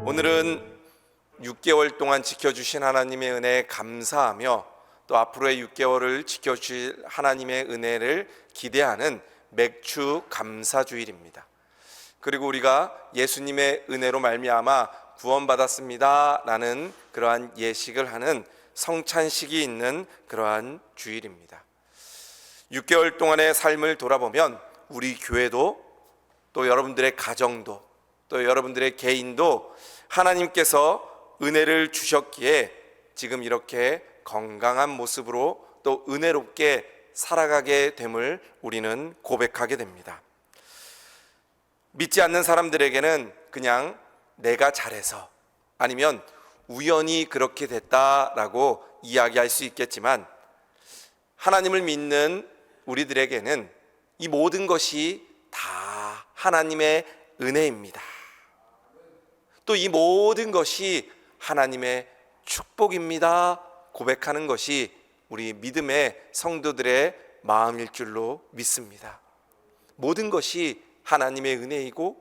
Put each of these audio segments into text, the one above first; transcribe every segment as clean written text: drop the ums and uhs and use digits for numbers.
오늘은 6개월 동안 지켜주신 하나님의 은혜에 감사하며 또 앞으로의 6개월을 지켜주실 하나님의 은혜를 기대하는 맥주 감사주일입니다. 그리고 우리가 예수님의 은혜로 말미암아 구원받았습니다 라는 그러한 예식을 하는 성찬식이 있는 그러한 주일입니다. 6개월 동안의 삶을 돌아보면 우리 교회도 또 여러분들의 가정도 또 여러분들의 개인도 하나님께서 은혜를 주셨기에 지금 이렇게 건강한 모습으로 또 은혜롭게 살아가게 됨을 우리는 고백하게 됩니다. 믿지 않는 사람들에게는 그냥 내가 잘해서 아니면 우연히 그렇게 됐다라고 이야기할 수 있겠지만, 하나님을 믿는 우리들에게는 이 모든 것이 다 하나님의 은혜입니다. 또 이 모든 것이 하나님의 축복입니다 고백하는 것이 우리 믿음의 성도들의 마음일 줄로 믿습니다. 모든 것이 하나님의 은혜이고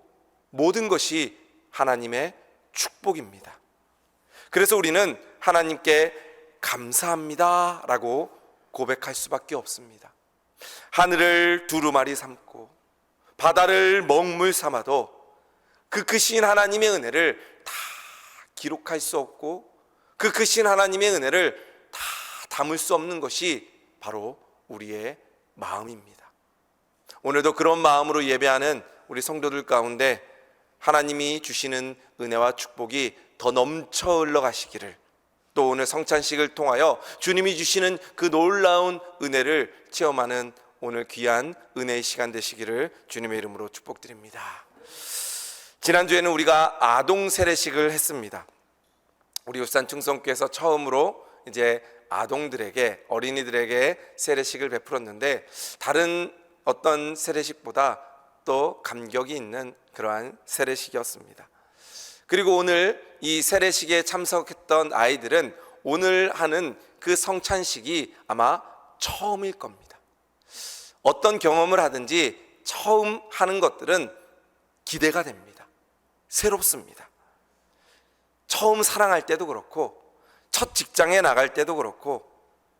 모든 것이 하나님의 축복입니다. 그래서 우리는 하나님께 감사합니다 라고 고백할 수밖에 없습니다. 하늘을 두루마리 삼고 바다를 먹물 삼아도 그 크신 하나님의 은혜를 다 기록할 수 없고 그 크신 하나님의 은혜를 다 담을 수 없는 것이 바로 우리의 마음입니다. 오늘도 그런 마음으로 예배하는 우리 성도들 가운데 하나님이 주시는 은혜와 축복이 더 넘쳐 흘러가시기를, 또 오늘 성찬식을 통하여 주님이 주시는 그 놀라운 은혜를 체험하는 오늘 귀한 은혜의 시간 되시기를 주님의 이름으로 축복드립니다. 지난주에는 우리가 아동 세례식을 했습니다. 우리 울산 충성교회에서 처음으로 이제 아동들에게, 어린이들에게 세례식을 베풀었는데 다른 어떤 세례식보다 또 감격이 있는 그러한 세례식이었습니다. 그리고 오늘 이 세례식에 참석했던 아이들은 오늘 하는 그 성찬식이 아마 처음일 겁니다. 어떤 경험을 하든지 처음 하는 것들은 기대가 됩니다. 새롭습니다. 처음 사랑할 때도 그렇고 첫 직장에 나갈 때도 그렇고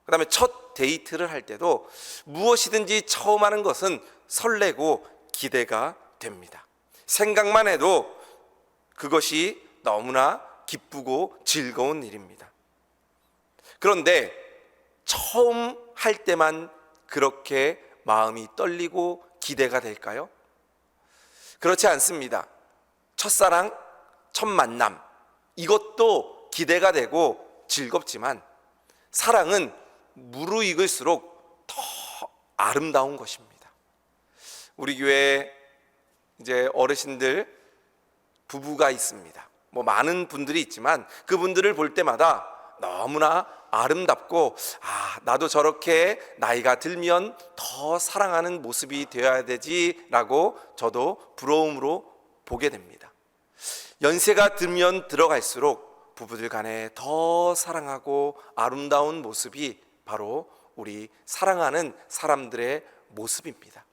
그 다음에 첫 데이트를 할 때도 무엇이든지 처음 하는 것은 설레고 기대가 됩니다. 생각만 해도 그것이 너무나 기쁘고 즐거운 일입니다. 그런데 처음 할 때만 그렇게 마음이 떨리고 기대가 될까요? 그렇지 않습니다. 첫사랑, 첫 만남, 이것도 기대가 되고 즐겁지만 사랑은 무르익을수록 더 아름다운 것입니다. 우리 교회에 이제 어르신들 부부가 있습니다. 많은 분들이 있지만 그분들을 볼 때마다 너무나 아름답고, 나도 저렇게 나이가 들면 더 사랑하는 모습이 되어야 되지라고 저도 부러움으로 보게 됩니다. 연세가 들면 들어갈수록 부부들 간에 더 사랑하고 아름다운 모습이 바로 우리 사랑하는 사람들의 모습입니다.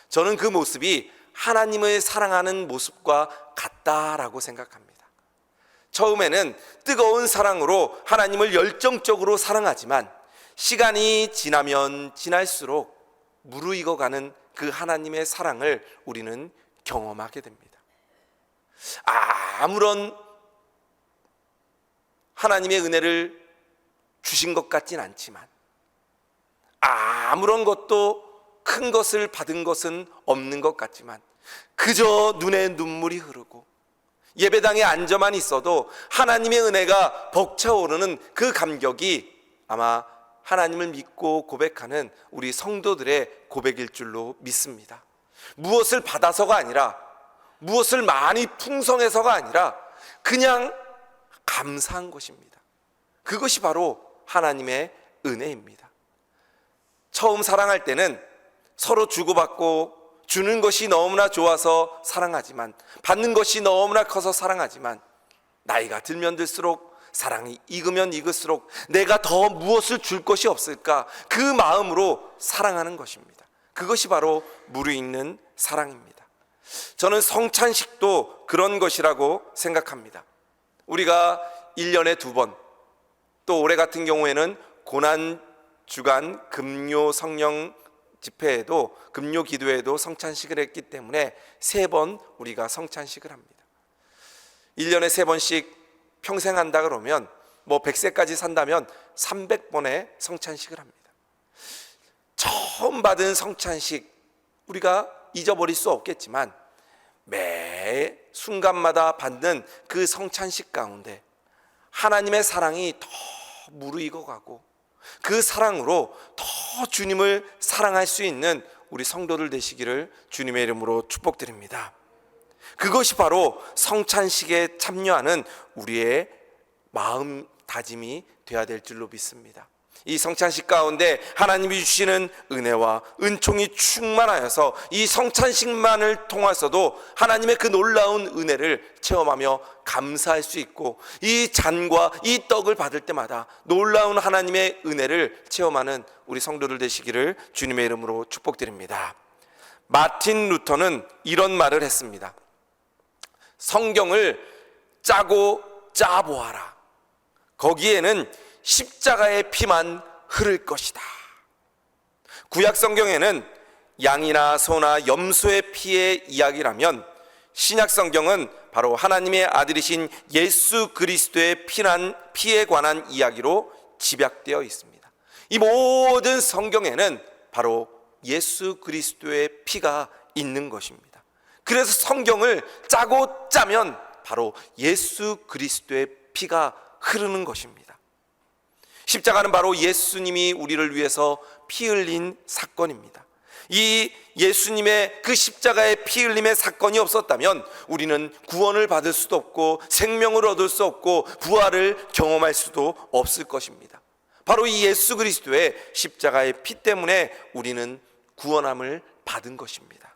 저는 그 모습이 하나님을 사랑하는 모습과 같다라고 생각합니다. 처음에는 뜨거운 사랑으로 하나님을 열정적으로 사랑하지만 시간이 지나면 지날수록 무르익어가는 그 하나님의 사랑을 우리는 경험하게 됩니다. 아무런 하나님의 은혜를 주신 것 같진 않지만, 아무런 것도 큰 것을 받은 것은 없는 것 같지만, 그저 눈에 눈물이 흐르고 예배당에 앉아만 있어도 하나님의 은혜가 벅차오르는 그 감격이 아마 하나님을 믿고 고백하는 우리 성도들의 고백일 줄로 믿습니다. 무엇을 받아서가 아니라, 무엇을 많이 풍성해서가 아니라 그냥 감사한 것입니다. 그것이 바로 하나님의 은혜입니다. 처음 사랑할 때는 서로 주고받고 주는 것이 너무나 좋아서 사랑하지만, 받는 것이 너무나 커서 사랑하지만, 나이가 들면 들수록, 사랑이 익으면 익을수록 내가 더 무엇을 줄 것이 없을까, 그 마음으로 사랑하는 것입니다. 그것이 바로 무르익는 사랑입니다. 저는 성찬식도 그런 것이라고 생각합니다. 우리가 1년에 2번, 또 올해 같은 경우에는 고난 주간 금요 성령 집회에도, 금요 기도에도 성찬식을 했기 때문에 3번 우리가 성찬식을 합니다. 1년에 3번씩 평생 한다 그러면 100세까지 산다면 300번의 성찬식을 합니다. 처음 받은 성찬식 우리가 잊어버릴 수 없겠지만 매 순간마다 받는 그 성찬식 가운데 하나님의 사랑이 더 무르익어가고 그 사랑으로 더 주님을 사랑할 수 있는 우리 성도들 되시기를 주님의 이름으로 축복드립니다. 그것이 바로 성찬식에 참여하는 우리의 마음 다짐이 되어야 될 줄로 믿습니다. 이 성찬식 가운데 하나님이 주시는 은혜와 은총이 충만하여서 이 성찬식만을 통해서도 하나님의 그 놀라운 은혜를 체험하며 감사할 수 있고, 이 잔과 이 떡을 받을 때마다 놀라운 하나님의 은혜를 체험하는 우리 성도들 되시기를 주님의 이름으로 축복드립니다. 마틴 루터는 이런 말을 했습니다. 성경을 짜고 짜보아라. 거기에는 십자가의 피만 흐를 것이다. 구약 성경에는 양이나 소나 염소의 피의 이야기라면 신약 성경은 바로 하나님의 아들이신 예수 그리스도의 피에 관한 이야기로 집약되어 있습니다. 이 모든 성경에는 바로 예수 그리스도의 피가 있는 것입니다. 그래서 성경을 짜고 짜면 바로 예수 그리스도의 피가 흐르는 것입니다. 십자가는 바로 예수님이 우리를 위해서 피 흘린 사건입니다. 이 예수님의 그 십자가의 피 흘림의 사건이 없었다면 우리는 구원을 받을 수도 없고 생명을 얻을 수 없고 부활을 경험할 수도 없을 것입니다. 바로 이 예수 그리스도의 십자가의 피 때문에 우리는 구원함을 받은 것입니다.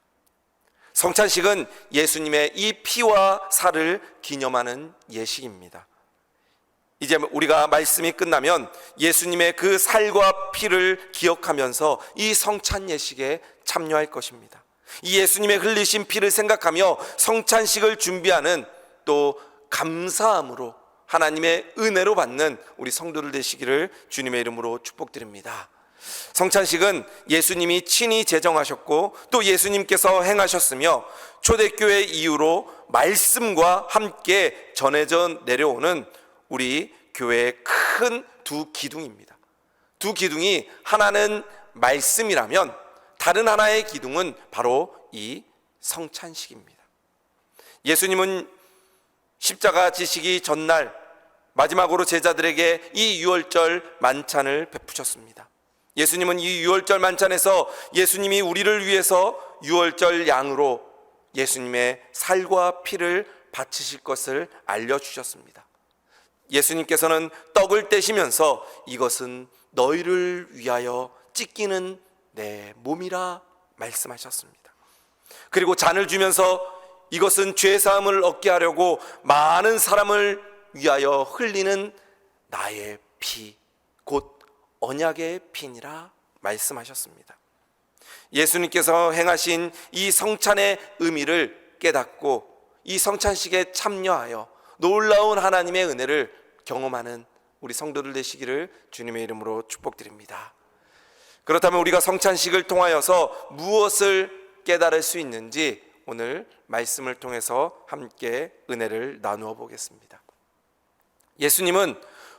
성찬식은 예수님의 이 피와 살을 기념하는 예식입니다. 이제 우리가 말씀이 끝나면 예수님의 그 살과 피를 기억하면서 이 성찬 예식에 참여할 것입니다. 이 예수님의 흘리신 피를 생각하며 성찬식을 준비하는, 또 감사함으로 하나님의 은혜로 받는 우리 성도들 되시기를 주님의 이름으로 축복드립니다. 성찬식은 예수님이 친히 제정하셨고 또 예수님께서 행하셨으며 초대교회 이후로 말씀과 함께 전해져 내려오는 우리 교회의 큰 두 기둥입니다. 두 기둥이 하나는 말씀이라면 다른 하나의 기둥은 바로 이 성찬식입니다. 예수님은 십자가 지시기 전날 마지막으로 제자들에게 이 유월절 만찬을 베푸셨습니다. 예수님은 이 유월절 만찬에서 예수님이 우리를 위해서 유월절 양으로 예수님의 살과 피를 바치실 것을 알려주셨습니다. 예수님께서는 떡을 떼시면서 이것은 너희를 위하여 찢기는 내 몸이라 말씀하셨습니다. 그리고 잔을 주면서 이것은 죄사함을 얻게 하려고 많은 사람을 위하여 흘리는 나의 피, 곧 언약의 피니라 말씀하셨습니다. 예수님께서 행하신 이 성찬의 의미를 깨닫고 이 성찬식에 참여하여 놀라운 하나님의 은혜를 경험하는 우리 성도들 되시기를 주님의 이름으로 축복드립니다. 그렇다면 우리가 성찬식을 통하여서 무엇을 깨달을 수 있는지 오늘 말씀을 통해서 함께 은혜를 나누어 보겠습니다. 예수님은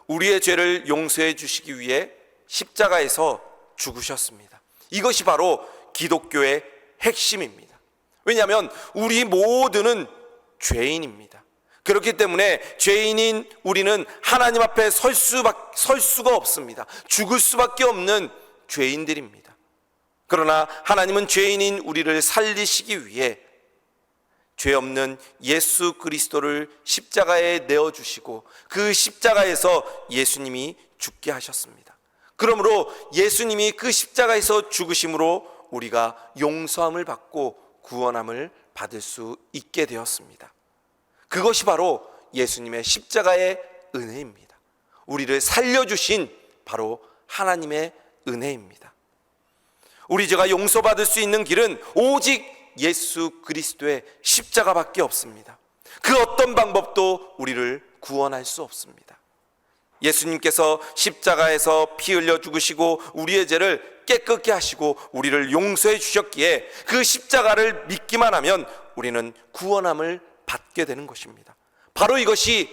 우리의 죄를 용서해 주시기 위해 십자가에서 죽으셨습니다. 이것이 바로 기독교의 핵심입니다. 왜냐하면 우리 모두는 죄인입니다. 그렇기 때문에 죄인인 우리는 하나님 앞에 설 수가 없습니다. 죽을 수밖에 없는 죄인들입니다. 그러나 하나님은 죄인인 우리를 살리시기 위해 죄 없는 예수 그리스도를 십자가에 내어주시고 그 십자가에서 예수님이 죽게 하셨습니다. 그러므로 예수님이 그 십자가에서 죽으심으로 우리가 용서함을 받고 구원함을 받을 수 있게 되었습니다. 그것이 바로 예수님의 십자가의 은혜입니다. 우리를 살려주신 바로 하나님의 은혜입니다. 우리 죄가 용서받을 수 있는 길은 오직 예수 그리스도의 십자가밖에 없습니다. 그 어떤 방법도 우리를 구원할 수 없습니다. 예수님께서 십자가에서 피 흘려 죽으시고 우리의 죄를 깨끗게 하시고 우리를 용서해 주셨기에 그 십자가를 믿기만 하면 우리는 구원함을 받게 되는 것입니다. 바로 이것이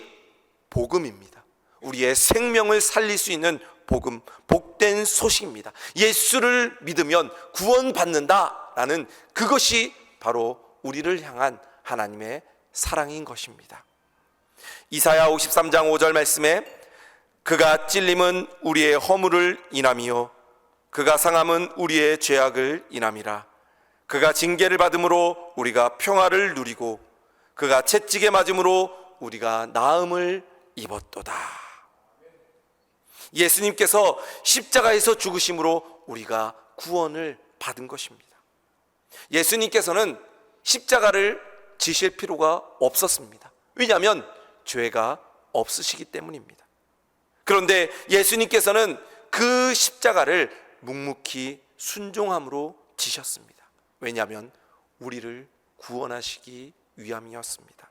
복음입니다. 우리의 생명을 살릴 수 있는 복음, 복된 소식입니다. 예수를 믿으면 구원받는다라는 그것이 바로 우리를 향한 하나님의 사랑인 것입니다. 이사야 53장 5절 말씀에 그가 찔림은 우리의 허물을 인함이요 그가 상함은 우리의 죄악을 인함이라. 그가 징계를 받음으로 우리가 평화를 누리고 그가 채찍에 맞음으로 우리가 나음을 입었도다. 예수님께서 십자가에서 죽으심으로 우리가 구원을 받은 것입니다. 예수님께서는 십자가를 지실 필요가 없었습니다. 왜냐하면 죄가 없으시기 때문입니다. 그런데 예수님께서는 그 십자가를 묵묵히 순종함으로 지셨습니다. 왜냐하면 우리를 구원하시기 위함이었습니다.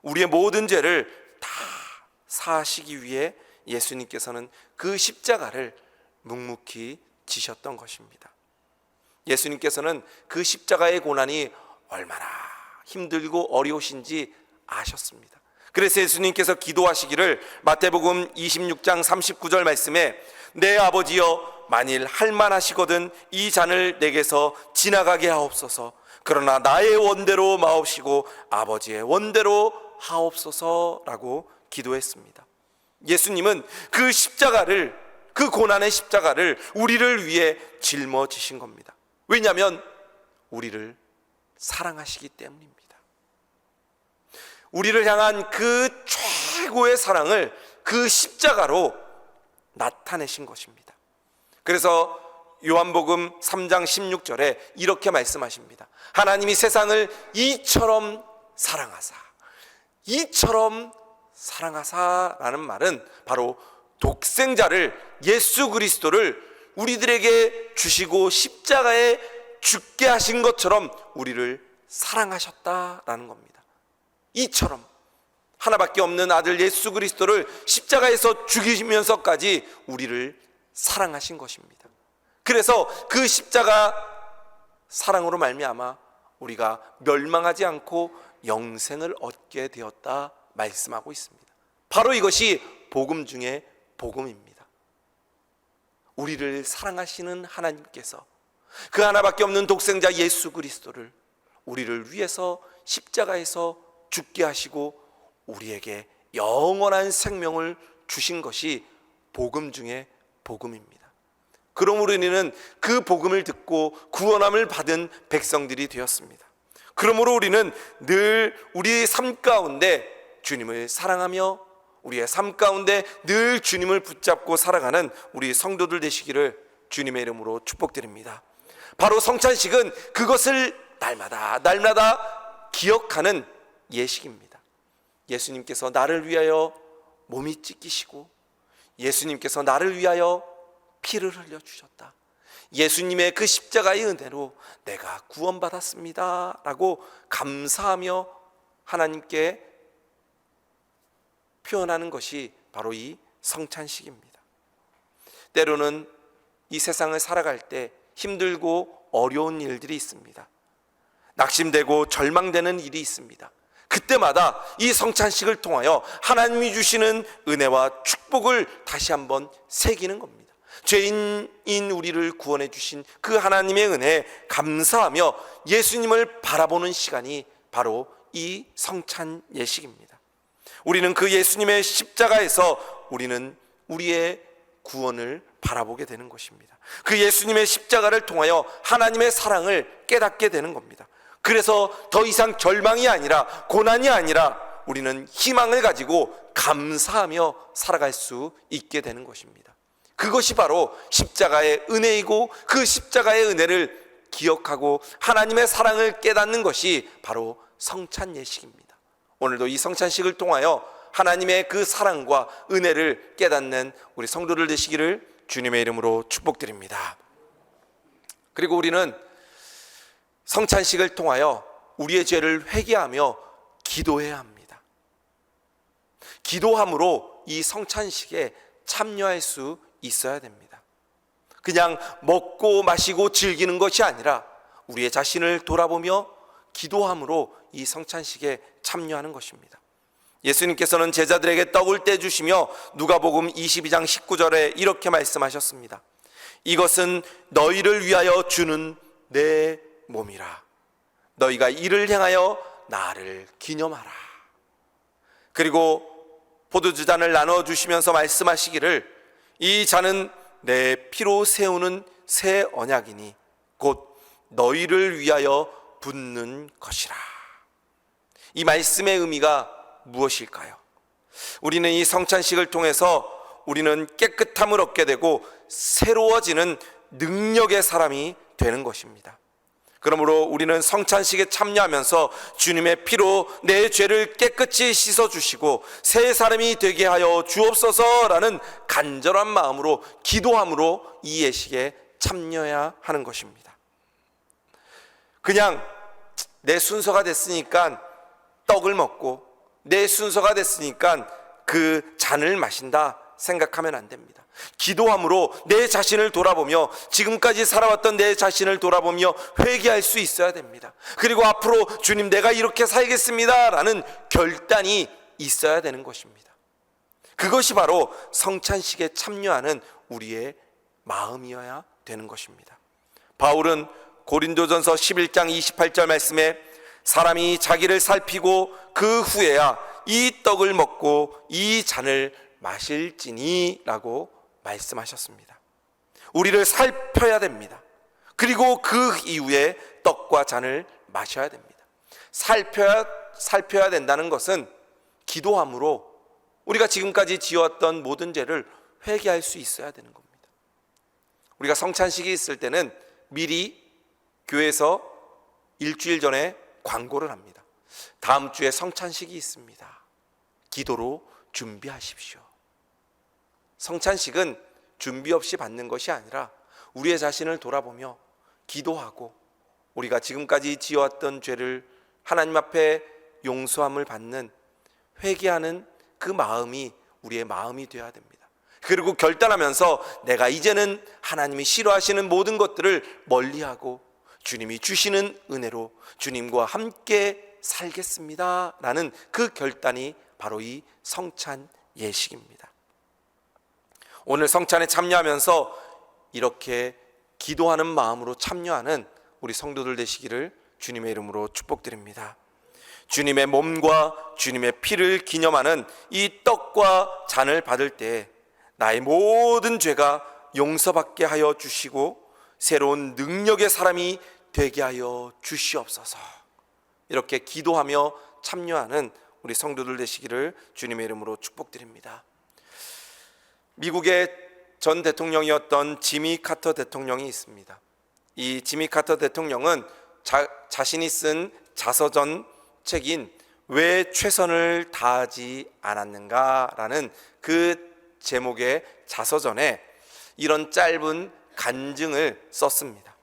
우리의 모든 죄를 다 사하시기 위해 예수님께서는 그 십자가를 묵묵히 지셨던 것입니다. 예수님께서는 그 십자가의 고난이 얼마나 힘들고 어려우신지 아셨습니다. 그래서 예수님께서 기도하시기를 마태복음 26장 39절 말씀에 내 아버지여 만일 할만하시거든 이 잔을 내게서 지나가게 하옵소서. 그러나 나의 원대로 마옵시고 아버지의 원대로 하옵소서라고 기도했습니다. 예수님은 그 십자가를, 그 고난의 십자가를 우리를 위해 짊어지신 겁니다. 왜냐하면 우리를 사랑하시기 때문입니다. 우리를 향한 그 최고의 사랑을 그 십자가로 나타내신 것입니다. 그래서 요한복음 3장 16절에 이렇게 말씀하십니다. 하나님이 세상을 이처럼 사랑하사라는 말은 바로 독생자를, 예수 그리스도를 우리들에게 주시고 십자가에 죽게 하신 것처럼 우리를 사랑하셨다라는 겁니다. 이처럼 하나밖에 없는 아들 예수 그리스도를 십자가에서 죽이시면서까지 우리를 사랑하신 것입니다. 그래서 그 십자가 사랑으로 말미암아 우리가 멸망하지 않고 영생을 얻게 되었다 말씀하고 있습니다. 바로 이것이 복음 중에 복음입니다. 우리를 사랑하시는 하나님께서 그 하나밖에 없는 독생자 예수 그리스도를 우리를 위해서 십자가에서 죽게 하시고 우리에게 영원한 생명을 주신 것이 복음 중에 복음입니다. 그러므로 우리는 그 복음을 듣고 구원함을 받은 백성들이 되었습니다. 그러므로 우리는 늘 우리의 삶 가운데 주님을 사랑하며 우리의 삶 가운데 늘 주님을 붙잡고 살아가는 우리 성도들 되시기를 주님의 이름으로 축복드립니다. 바로 성찬식은 그것을 날마다 기억하는 예식입니다. 예수님께서 나를 위하여 몸이 찢기시고 예수님께서 나를 위하여 피를 흘려주셨다. 예수님의 그 십자가의 은혜로 내가 구원받았습니다 라고 감사하며 하나님께 표현하는 것이 바로 이 성찬식입니다. 때로는 이 세상을 살아갈 때 힘들고 어려운 일들이 있습니다. 낙심되고 절망되는 일이 있습니다. 그때마다 이 성찬식을 통하여 하나님이 주시는 은혜와 축복을 다시 한번 새기는 겁니다. 죄인인 우리를 구원해 주신 그 하나님의 은혜에 감사하며 예수님을 바라보는 시간이 바로 이 성찬 예식입니다. 우리는 그 예수님의 십자가에서 우리는 우리의 구원을 바라보게 되는 것입니다. 그 예수님의 십자가를 통하여 하나님의 사랑을 깨닫게 되는 겁니다. 그래서 더 이상 절망이 아니라 고난이 아니라 우리는 희망을 가지고 감사하며 살아갈 수 있게 되는 것입니다. 그것이 바로 십자가의 은혜이고 그 십자가의 은혜를 기억하고 하나님의 사랑을 깨닫는 것이 바로 성찬 예식입니다. 오늘도 이 성찬식을 통하여 하나님의 그 사랑과 은혜를 깨닫는 우리 성도들 되시기를 주님의 이름으로 축복드립니다. 그리고 우리는 성찬식을 통하여 우리의 죄를 회개하며 기도해야 합니다. 기도함으로 이 성찬식에 참여할 수 있어야 됩니다. 그냥 먹고 마시고 즐기는 것이 아니라 우리의 자신을 돌아보며 기도함으로 이 성찬식에 참여하는 것입니다. 예수님께서는 제자들에게 떡을 떼주시며 누가복음 22장 19절에 이렇게 말씀하셨습니다. 이것은 너희를 위하여 주는 내 몸이라. 너희가 이를 행하여 나를 기념하라. 그리고 포도주잔을 나눠주시면서 말씀하시기를 이 잔은 내 피로 세우는 새 언약이니 곧 너희를 위하여 붓는 것이라. 이 말씀의 의미가 무엇일까요? 우리는 이 성찬식을 통해서 우리는 깨끗함을 얻게 되고 새로워지는 능력의 사람이 되는 것입니다. 그러므로 우리는 성찬식에 참여하면서 주님의 피로 내 죄를 깨끗이 씻어주시고 새 사람이 되게 하여 주옵소서라는 간절한 마음으로 기도함으로 이 예식에 참여해야 하는 것입니다. 그냥 내 순서가 됐으니까 떡을 먹고 내 순서가 됐으니까 그 잔을 마신다 생각하면 안 됩니다. 기도함으로 내 자신을 돌아보며 지금까지 살아왔던 내 자신을 돌아보며 회개할 수 있어야 됩니다. 그리고 앞으로 주님 내가 이렇게 살겠습니다 라는 결단이 있어야 되는 것입니다. 그것이 바로 성찬식에 참여하는 우리의 마음이어야 되는 것입니다. 바울은 고린도전서 11장 28절 말씀에 사람이 자기를 살피고 그 후에야 이 떡을 먹고 이 잔을 마실지니 라고 말씀하셨습니다. 우리를 살펴야 됩니다. 그리고 그 이후에 떡과 잔을 마셔야 됩니다. 살펴야 된다는 것은 기도함으로 우리가 지금까지 지어왔던 모든 죄를 회개할 수 있어야 되는 겁니다. 우리가 성찬식이 있을 때는 미리 교회에서 일주일 전에 광고를 합니다. 다음 주에 성찬식이 있습니다. 기도로 준비하십시오. 성찬식은 준비 없이 받는 것이 아니라 우리의 자신을 돌아보며 기도하고 우리가 지금까지 지어왔던 죄를 하나님 앞에 용서함을 받는 회개하는 그 마음이 우리의 마음이 되어야 됩니다. 그리고 결단하면서 내가 이제는 하나님이 싫어하시는 모든 것들을 멀리하고 주님이 주시는 은혜로 주님과 함께 살겠습니다 라는 그 결단이 바로 이 성찬 예식입니다. 오늘 성찬에 참여하면서 이렇게 기도하는 마음으로 참여하는 우리 성도들 되시기를 주님의 이름으로 축복드립니다. 주님의 몸과 주님의 피를 기념하는 이 떡과 잔을 받을 때 나의 모든 죄가 용서받게 하여 주시고 새로운 능력의 사람이 되게 하여 주시옵소서. 이렇게 기도하며 참여하는 우리 성도들 되시기를 주님의 이름으로 축복드립니다. 미국의 전 대통령이었던 지미 카터 대통령이 있습니다. 이 지미 카터 대통령은 자신이 쓴 자서전 책인 왜 최선을 다하지 않았는가라는 그 제목의 자서전에 이런 짧은 간증을 썼습니다.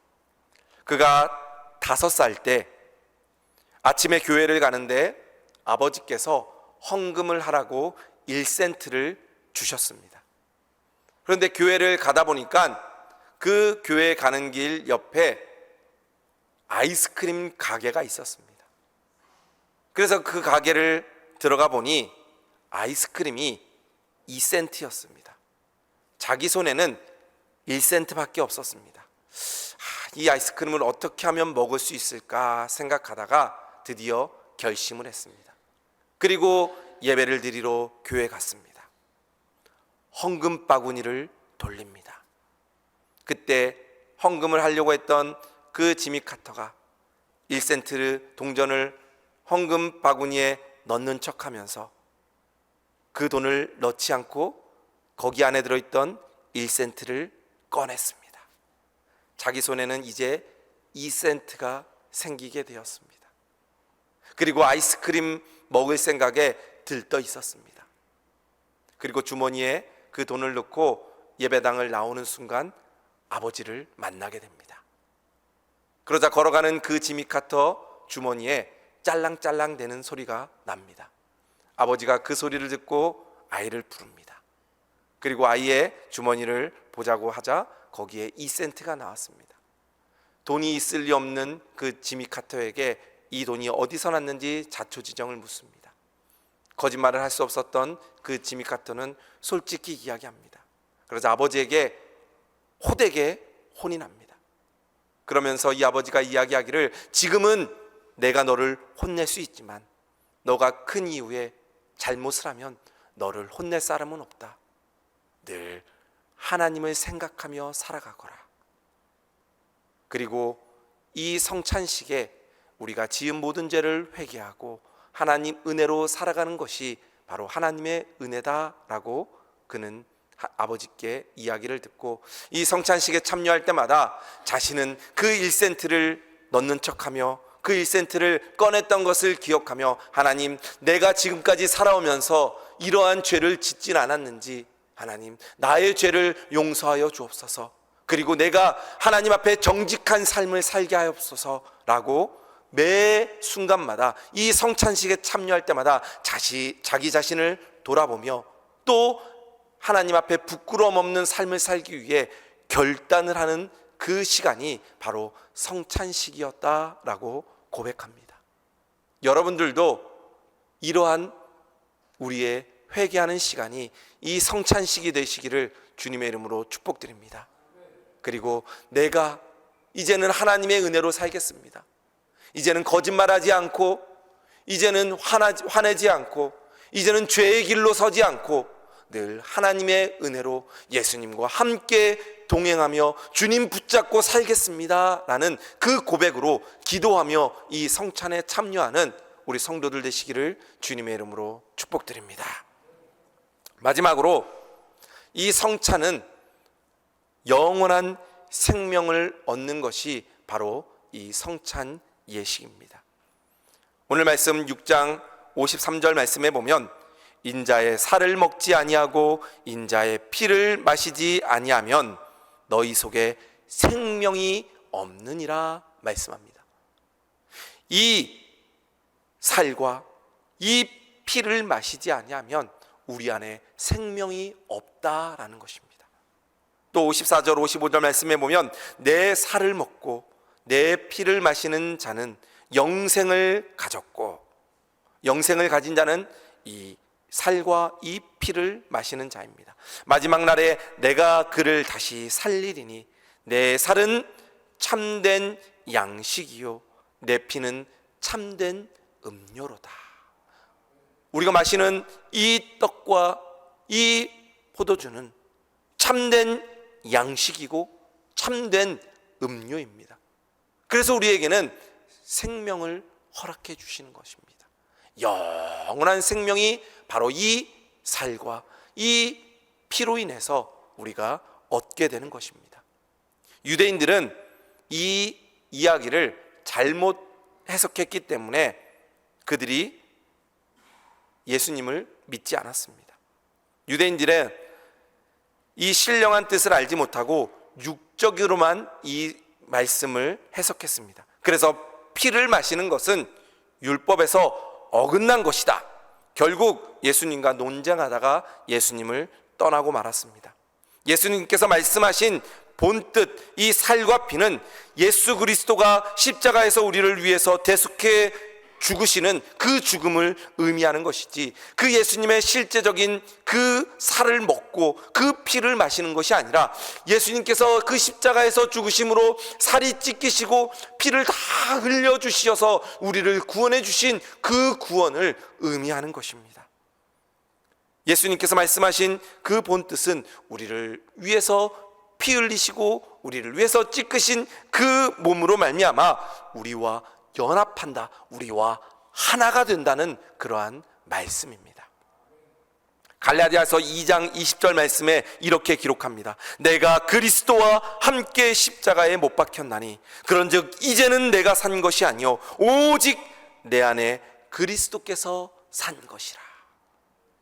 그가 5살 때 아침에 교회를 가는데 아버지께서 헌금을 하라고 1센트를 주셨습니다. 그런데 교회를 가다 보니까 그 교회 가는 길 옆에 아이스크림 가게가 있었습니다. 그래서 그 가게를 들어가 보니 아이스크림이 2센트였습니다. 자기 손에는 1센트밖에 없었습니다. 이 아이스크림을 어떻게 하면 먹을 수 있을까 생각하다가 드디어 결심을 했습니다. 그리고 예배를 드리러 교회 갔습니다. 헌금 바구니를 돌립니다. 그때 헌금을 하려고 했던 그 지미 카터가 1센트 동전을 헌금 바구니에 넣는 척하면서 그 돈을 넣지 않고 거기 안에 들어있던 1센트를 꺼냈습니다. 자기 손에는 이제 2센트가 생기게 되었습니다. 그리고 아이스크림 먹을 생각에 들떠 있었습니다. 그리고 주머니에 그 돈을 넣고 예배당을 나오는 순간 아버지를 만나게 됩니다. 그러자 걸어가는 그 지미 카터 주머니에 짤랑짤랑 대는 소리가 납니다. 아버지가 그 소리를 듣고 아이를 부릅니다. 그리고 아이의 주머니를 보자고 하자 거기에 2센트가 나왔습니다. 돈이 있을 리 없는 그 지미 카터에게 이 돈이 어디서 났는지 자초지정을 묻습니다. 거짓말을 할 수 없었던 그 지미 카터는 솔직히 이야기합니다. 그러자 아버지에게 호되게 혼이 납니다. 그러면서 이 아버지가 이야기하기를, 지금은 내가 너를 혼낼 수 있지만 너가 큰 이후에 잘못을 하면 너를 혼낼 사람은 없다. 늘 하나님을 생각하며 살아가거라. 그리고 이 성찬식에 우리가 지은 모든 죄를 회개하고 하나님 은혜로 살아가는 것이 바로 하나님의 은혜다라고 그는 아버지께 이야기를 듣고, 이 성찬식에 참여할 때마다 자신은 그 1센트를 넣는 척하며 그 1센트를 꺼냈던 것을 기억하며, 하나님, 내가 지금까지 살아오면서 이러한 죄를 짓진 않았는지 하나님 나의 죄를 용서하여 주옵소서, 그리고 내가 하나님 앞에 정직한 삶을 살게 하옵소서라고 매 순간마다 이 성찬식에 참여할 때마다 자기 자신을 돌아보며 또 하나님 앞에 부끄러움 없는 삶을 살기 위해 결단을 하는 그 시간이 바로 성찬식이었다라고 고백합니다. 여러분들도 이러한 우리의 회개하는 시간이 이 성찬식이 되시기를 주님의 이름으로 축복드립니다. 그리고 내가 이제는 하나님의 은혜로 살겠습니다. 이제는 거짓말하지 않고, 이제는 화내지 않고, 이제는 죄의 길로 서지 않고 늘 하나님의 은혜로 예수님과 함께 동행하며 주님 붙잡고 살겠습니다 라는 그 고백으로 기도하며 이 성찬에 참여하는 우리 성도들 되시기를 주님의 이름으로 축복드립니다. 마지막으로 이 성찬은 영원한 생명을 얻는 것이 바로 이 성찬 예식입니다. 오늘 말씀 6장 53절 말씀에 보면, 인자의 살을 먹지 아니하고 인자의 피를 마시지 아니하면 너희 속에 생명이 없느니라 말씀합니다. 이 살과 이 피를 마시지 아니하면 우리 안에 생명이 없다라는 것입니다. 또 54절 55절 말씀에 보면, 내 살을 먹고 내 피를 마시는 자는 영생을 가졌고, 영생을 가진 자는 이 살과 이 피를 마시는 자입니다. 마지막 날에 내가 그를 다시 살리리니 내 살은 참된 양식이요 내 피는 참된 음료로다. 우리가 마시는 이 떡과 이 포도주는 참된 양식이고 참된 음료입니다. 그래서 우리에게는 생명을 허락해 주시는 것입니다. 영원한 생명이 바로 이 살과 이 피로 인해서 우리가 얻게 되는 것입니다. 유대인들은 이 이야기를 잘못 해석했기 때문에 그들이 예수님을 믿지 않았습니다. 유대인들은 이 신령한 뜻을 알지 못하고 육적으로만 이 말씀을 해석했습니다. 그래서 피를 마시는 것은 율법에서 어긋난 것이다. 결국 예수님과 논쟁하다가 예수님을 떠나고 말았습니다. 예수님께서 말씀하신 본뜻 이 살과 피는 예수 그리스도가 십자가에서 우리를 위해서 대속해 죽으시는 그 죽음을 의미하는 것이지, 그 예수님의 실제적인 그 살을 먹고 그 피를 마시는 것이 아니라, 예수님께서 그 십자가에서 죽으심으로 살이 찢기시고 피를 다 흘려주시어서 우리를 구원해 주신 그 구원을 의미하는 것입니다. 예수님께서 말씀하신 그 본뜻은 우리를 위해서 피 흘리시고 우리를 위해서 찢으신 그 몸으로 말미암아 우리와 연합한다, 우리와 하나가 된다는 그러한 말씀입니다. 갈라디아서 2장 20절 말씀에 이렇게 기록합니다. 내가 그리스도와 함께 십자가에 못 박혔나니 그런즉 이제는 내가 산 것이 아니요 오직 내 안에 그리스도께서 산 것이라.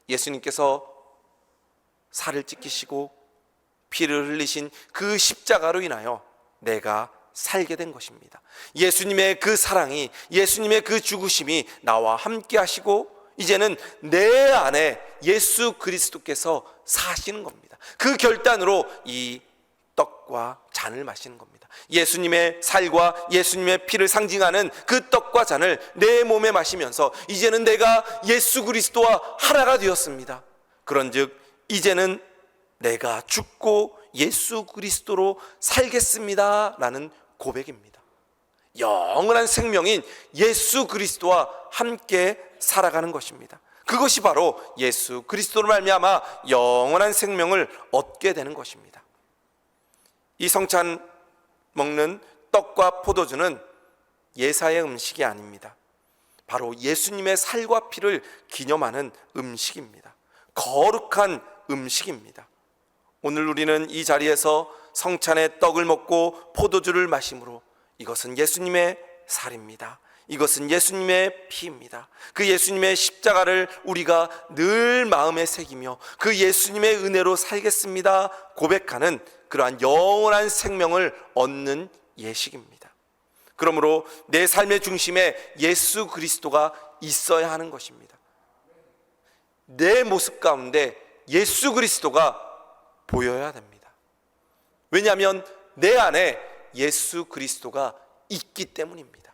예수님께서 살을 찢기시고 피를 흘리신 그 십자가로 인하여 내가 살게 된 것입니다. 예수님의 그 사랑이, 예수님의 그 죽으심이 나와 함께 하시고 이제는 내 안에 예수 그리스도께서 사시는 겁니다. 그 결단으로 이 떡과 잔을 마시는 겁니다. 예수님의 살과 예수님의 피를 상징하는 그 떡과 잔을 내 몸에 마시면서 이제는 내가 예수 그리스도와 하나가 되었습니다. 그런즉 이제는 내가 죽고 예수 그리스도로 살겠습니다 라는 고백입니다. 영원한 생명인 예수 그리스도와 함께 살아가는 것입니다. 그것이 바로 예수 그리스도로 말미암아 영원한 생명을 얻게 되는 것입니다. 이 성찬 먹는 떡과 포도주는 예사의 음식이 아닙니다. 바로 예수님의 살과 피를 기념하는 음식입니다. 거룩한 음식입니다. 오늘 우리는 이 자리에서 성찬의 떡을 먹고 포도주를 마심으로 이것은 예수님의 살입니다. 이것은 예수님의 피입니다. 그 예수님의 십자가를 우리가 늘 마음에 새기며 그 예수님의 은혜로 살겠습니다 고백하는 그러한 영원한 생명을 얻는 예식입니다. 그러므로 내 삶의 중심에 예수 그리스도가 있어야 하는 것입니다. 내 모습 가운데 예수 그리스도가 보여야 됩니다. 왜냐하면 내 안에 예수 그리스도가 있기 때문입니다.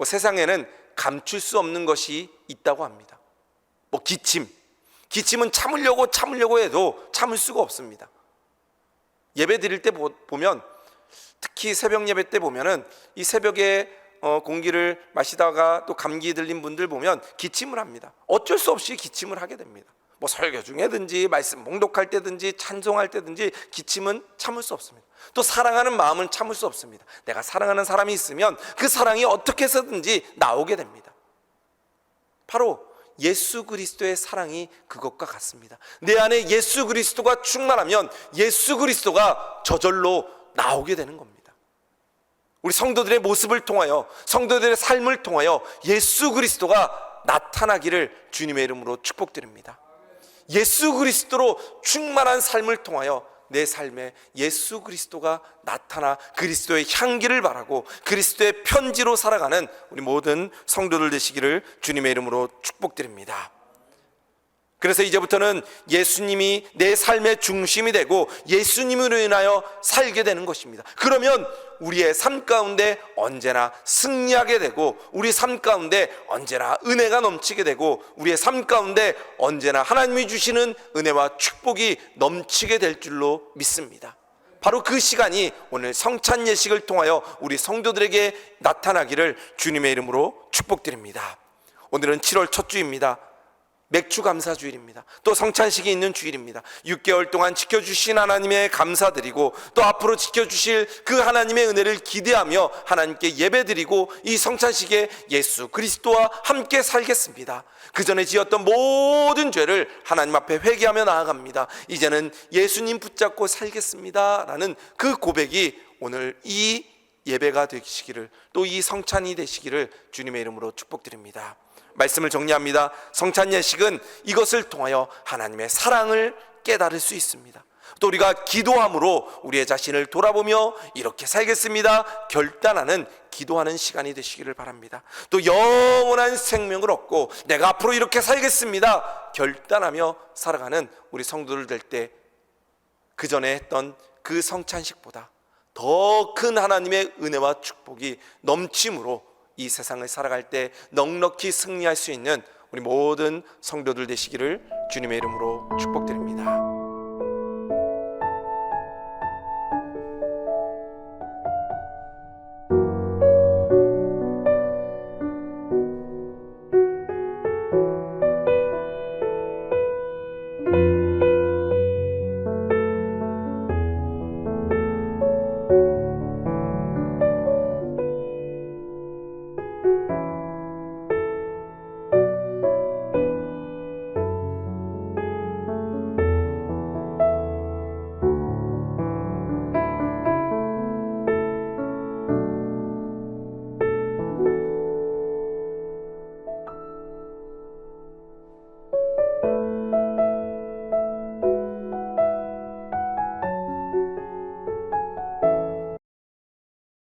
세상에는 감출 수 없는 것이 있다고 합니다. 기침은 참으려고 해도 참을 수가 없습니다. 예배 드릴 때 보면, 특히 새벽 예배 때 보면은 이 새벽에 공기를 마시다가 또 감기 들린 분들 보면 기침을 합니다. 어쩔 수 없이 기침을 하게 됩니다. 설교 중에든지 말씀 봉독할 때든지 찬송할 때든지 기침은 참을 수 없습니다. 또 사랑하는 마음은 참을 수 없습니다. 내가 사랑하는 사람이 있으면 그 사랑이 어떻게 해서든지 나오게 됩니다. 바로 예수 그리스도의 사랑이 그것과 같습니다. 내 안에 예수 그리스도가 충만하면 예수 그리스도가 저절로 나오게 되는 겁니다. 우리 성도들의 모습을 통하여, 성도들의 삶을 통하여 예수 그리스도가 나타나기를 주님의 이름으로 축복드립니다. 예수 그리스도로 충만한 삶을 통하여 내 삶에 예수 그리스도가 나타나 그리스도의 향기를 바라고 그리스도의 편지로 살아가는 우리 모든 성도들 되시기를 주님의 이름으로 축복드립니다. 그래서 이제부터는 예수님이 내 삶의 중심이 되고 예수님으로 인하여 살게 되는 것입니다. 그러면 우리의 삶 가운데 언제나 승리하게 되고, 우리 삶 가운데 언제나 은혜가 넘치게 되고, 우리의 삶 가운데 언제나 하나님이 주시는 은혜와 축복이 넘치게 될 줄로 믿습니다. 바로 그 시간이 오늘 성찬 예식을 통하여 우리 성도들에게 나타나기를 주님의 이름으로 축복드립니다. 오늘은 7월 첫 주입니다. 맥주 감사 주일입니다. 또 성찬식이 있는 주일입니다. 6개월 동안 지켜주신 하나님의 감사드리고, 또 앞으로 지켜주실 그 하나님의 은혜를 기대하며 하나님께 예배드리고, 이 성찬식에 예수 그리스도와 함께 살겠습니다. 그 전에 지었던 모든 죄를 하나님 앞에 회개하며 나아갑니다. 이제는 예수님 붙잡고 살겠습니다 라는 그 고백이 오늘 이 예배가 되시기를, 또 이 성찬이 되시기를 주님의 이름으로 축복드립니다. 말씀을 정리합니다. 성찬 예식은 이것을 통하여 하나님의 사랑을 깨달을 수 있습니다. 또 우리가 기도함으로 우리의 자신을 돌아보며 이렇게 살겠습니다 결단하는 기도하는 시간이 되시기를 바랍니다. 또 영원한 생명을 얻고 내가 앞으로 이렇게 살겠습니다 결단하며 살아가는 우리 성도들 될 때, 그 전에 했던 그 성찬식보다 더 큰 하나님의 은혜와 축복이 넘침으로 이 세상을 살아갈 때 넉넉히 승리할 수 있는 우리 모든 성도들 되시기를 주님의 이름으로 축복드립니다.